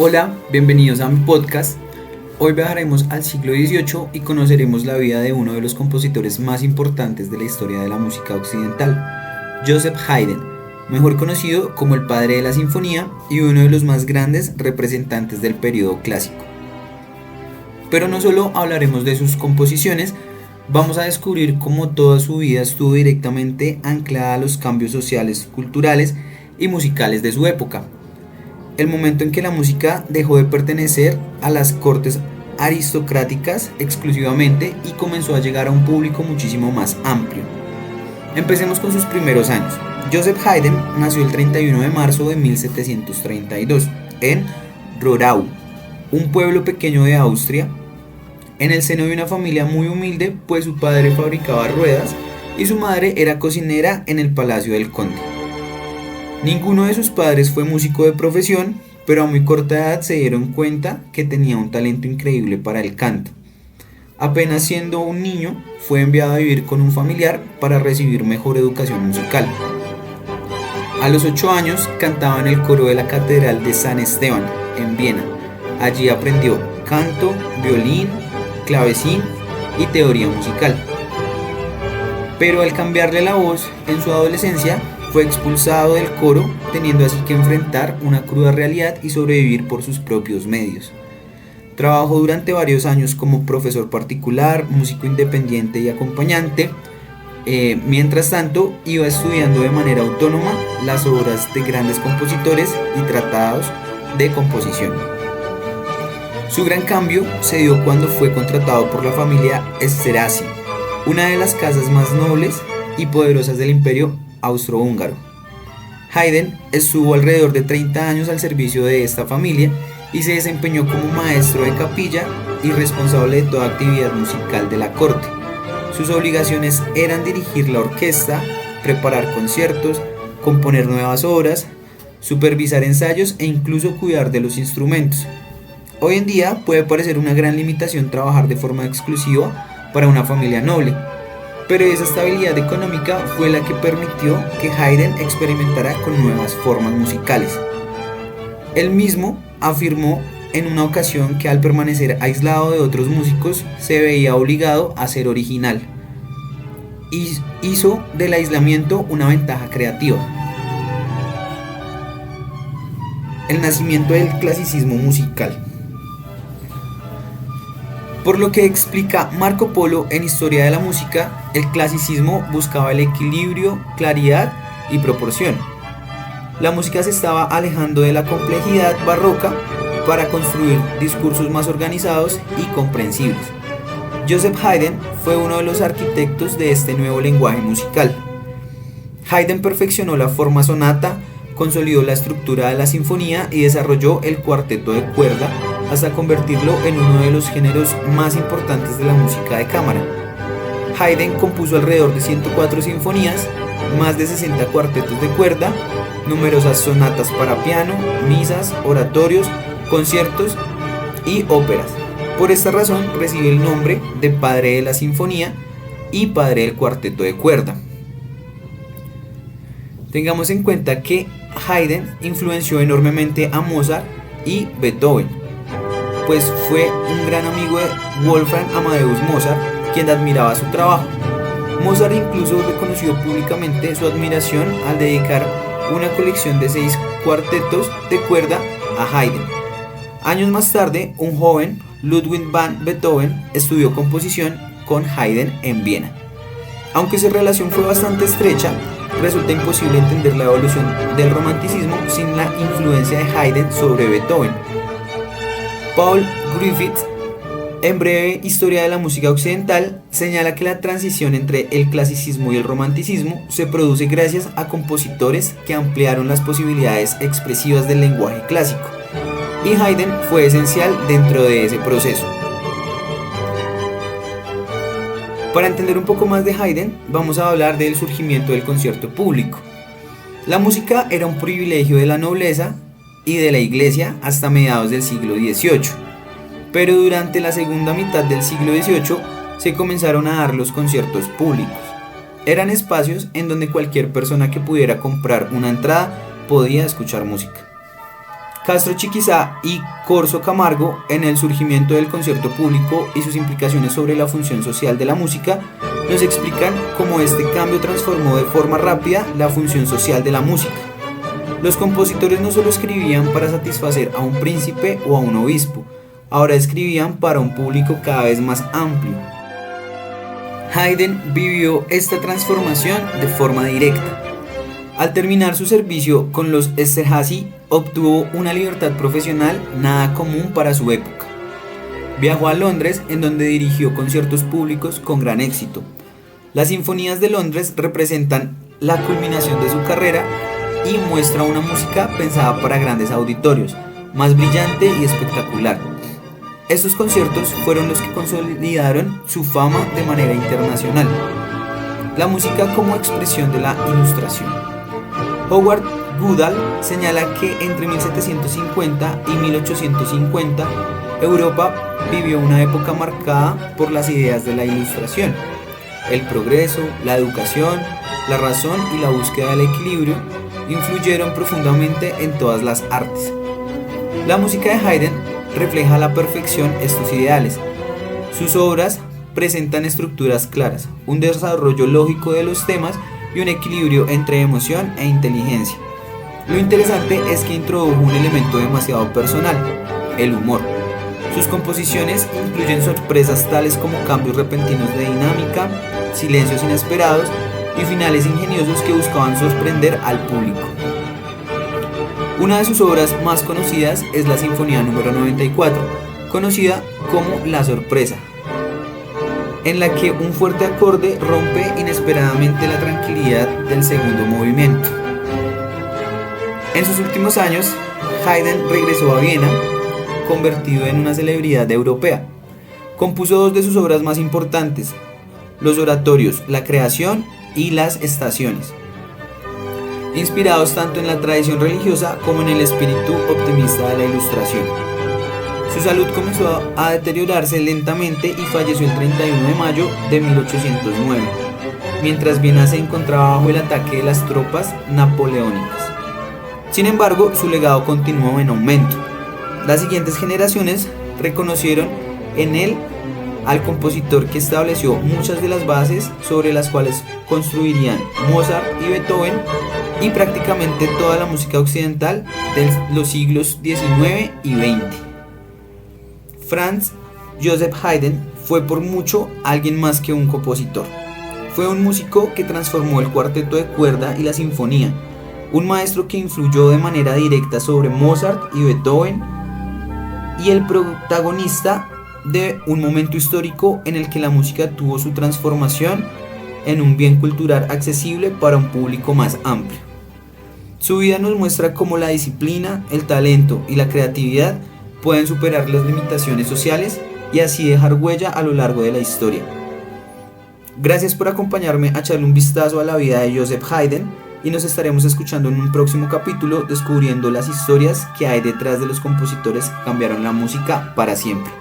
Hola, bienvenidos a mi podcast. Hoy viajaremos al siglo XVIII y conoceremos la vida de uno de los compositores más importantes de la historia de la música occidental, Joseph Haydn, mejor conocido como el padre de la sinfonía y uno de los más grandes representantes del periodo clásico. Pero no solo hablaremos de sus composiciones, vamos a descubrir cómo toda su vida estuvo directamente anclada a los cambios sociales, culturales y musicales de su época. El momento en que la música dejó de pertenecer a las cortes aristocráticas exclusivamente y comenzó a llegar a un público muchísimo más amplio. Empecemos con sus primeros años. Joseph Haydn nació el 31 de marzo de 1732 en Rohrau, un pueblo pequeño de Austria, en el seno de una familia muy humilde, pues su padre fabricaba ruedas y su madre era cocinera en el palacio del conde. Ninguno de sus padres fue músico de profesión, pero a muy corta edad se dieron cuenta que tenía un talento increíble para el canto. Apenas siendo un niño, fue enviado a vivir con un familiar para recibir mejor educación musical. A los 8 años cantaba en el coro de la Catedral de San Esteban, en Viena. Allí aprendió canto, violín, clavecín y teoría musical. Pero al cambiarle la voz en su adolescencia, fue expulsado del coro, teniendo así que enfrentar una cruda realidad y sobrevivir por sus propios medios. Trabajó durante varios años como profesor particular, músico independiente y acompañante. Mientras tanto, iba estudiando de manera autónoma las obras de grandes compositores y tratados de composición. Su gran cambio se dio cuando fue contratado por la familia Esterházy, una de las casas más nobles y poderosas del imperio austrohúngaro. Haydn estuvo alrededor de 30 años al servicio de esta familia y se desempeñó como maestro de capilla y responsable de toda actividad musical de la corte. Sus obligaciones eran dirigir la orquesta, preparar conciertos, componer nuevas obras, supervisar ensayos e incluso cuidar de los instrumentos. Hoy en día puede parecer una gran limitación trabajar de forma exclusiva para una familia noble, pero esa estabilidad económica fue la que permitió que Haydn experimentara con nuevas formas musicales. Él mismo afirmó en una ocasión que al permanecer aislado de otros músicos se veía obligado a ser original y hizo del aislamiento una ventaja creativa. El nacimiento del clasicismo musical. Por lo que explica Marco Polo en Historia de la Música, el clasicismo buscaba el equilibrio, claridad y proporción. La música se estaba alejando de la complejidad barroca para construir discursos más organizados y comprensibles. Joseph Haydn fue uno de los arquitectos de este nuevo lenguaje musical. Haydn perfeccionó la forma sonata, consolidó la estructura de la sinfonía y desarrolló el cuarteto de cuerda hasta convertirlo en uno de los géneros más importantes de la música de cámara. Haydn compuso alrededor de 104 sinfonías, más de 60 cuartetos de cuerda, numerosas sonatas para piano, misas, oratorios, conciertos y óperas. Por esta razón recibe el nombre de Padre de la Sinfonía y Padre del Cuarteto de Cuerda. Tengamos en cuenta que Haydn influenció enormemente a Mozart y Beethoven, pues fue un gran amigo de Wolfgang Amadeus Mozart, quien admiraba su trabajo. Mozart incluso reconoció públicamente su admiración al dedicar una colección de 6 cuartetos de cuerda a Haydn. Años más tarde, un joven, Ludwig van Beethoven, estudió composición con Haydn en Viena. Aunque su relación fue bastante estrecha, resulta imposible entender la evolución del romanticismo sin la influencia de Haydn sobre Beethoven. Paul Griffith, en Breve Historia de la Música Occidental, señala que la transición entre el clasicismo y el romanticismo se produce gracias a compositores que ampliaron las posibilidades expresivas del lenguaje clásico, y Haydn fue esencial dentro de ese proceso. Para entender un poco más de Haydn, vamos a hablar del surgimiento del concierto público. La música era un privilegio de la nobleza y de la iglesia hasta mediados del siglo XVIII, pero durante la segunda mitad del siglo XVIII se comenzaron a dar los conciertos públicos. Eran espacios en donde cualquier persona que pudiera comprar una entrada podía escuchar música. Castro Chiquizá y Corso Camargo, en el surgimiento del concierto público y sus implicaciones sobre la función social de la música, nos explican cómo este cambio transformó de forma rápida la función social de la música. Los compositores no solo escribían para satisfacer a un príncipe o a un obispo, ahora escribían para un público cada vez más amplio. Haydn vivió esta transformación de forma directa. Al terminar su servicio con los Esterházy, obtuvo una libertad profesional nada común para su época. Viajó a Londres, en donde dirigió conciertos públicos con gran éxito. Las Sinfonías de Londres representan la culminación de su carrera y muestra una música pensada para grandes auditorios, más brillante y espectacular. Estos conciertos fueron los que consolidaron su fama de manera internacional. La música como expresión de la Ilustración. Howard Goodall señala que entre 1750 y 1850 Europa vivió una época marcada por las ideas de la Ilustración. El progreso, la educación, la razón y la búsqueda del equilibrio influyeron profundamente en todas las artes. La música de Haydn refleja a la perfección estos ideales. Sus obras presentan estructuras claras, un desarrollo lógico de los temas y un equilibrio entre emoción e inteligencia. Lo interesante es que introdujo un elemento demasiado personal, el humor. Sus composiciones incluyen sorpresas tales como cambios repentinos de dinámica, silencios inesperados y finales ingeniosos que buscaban sorprender al público. Una de sus obras más conocidas es la Sinfonía número 94, conocida como La Sorpresa, en la que un fuerte acorde rompe inesperadamente la tranquilidad del segundo movimiento. En sus últimos años, Haydn regresó a Viena, convertido en una celebridad europea. Compuso dos de sus obras más importantes, los oratorios La Creación y Las Estaciones, inspirados tanto en la tradición religiosa como en el espíritu optimista de la Ilustración. Su salud comenzó a deteriorarse lentamente y falleció el 31 de mayo de 1809, mientras Viena se encontraba bajo el ataque de las tropas napoleónicas. Sin embargo, su legado continuó en aumento. Las siguientes generaciones reconocieron en él al compositor que estableció muchas de las bases sobre las cuales construirían Mozart y Beethoven y prácticamente toda la música occidental de los siglos XIX y XX. Franz Joseph Haydn fue por mucho alguien más que un compositor. Fue un músico que transformó el cuarteto de cuerda y la sinfonía, un maestro que influyó de manera directa sobre Mozart y Beethoven y el protagonista de un momento histórico en el que la música tuvo su transformación en un bien cultural accesible para un público más amplio. Su vida nos muestra cómo la disciplina, el talento y la creatividad pueden superar las limitaciones sociales y así dejar huella a lo largo de la historia. Gracias por acompañarme a echarle un vistazo a la vida de Joseph Haydn y nos estaremos escuchando en un próximo capítulo descubriendo las historias que hay detrás de los compositores que cambiaron la música para siempre.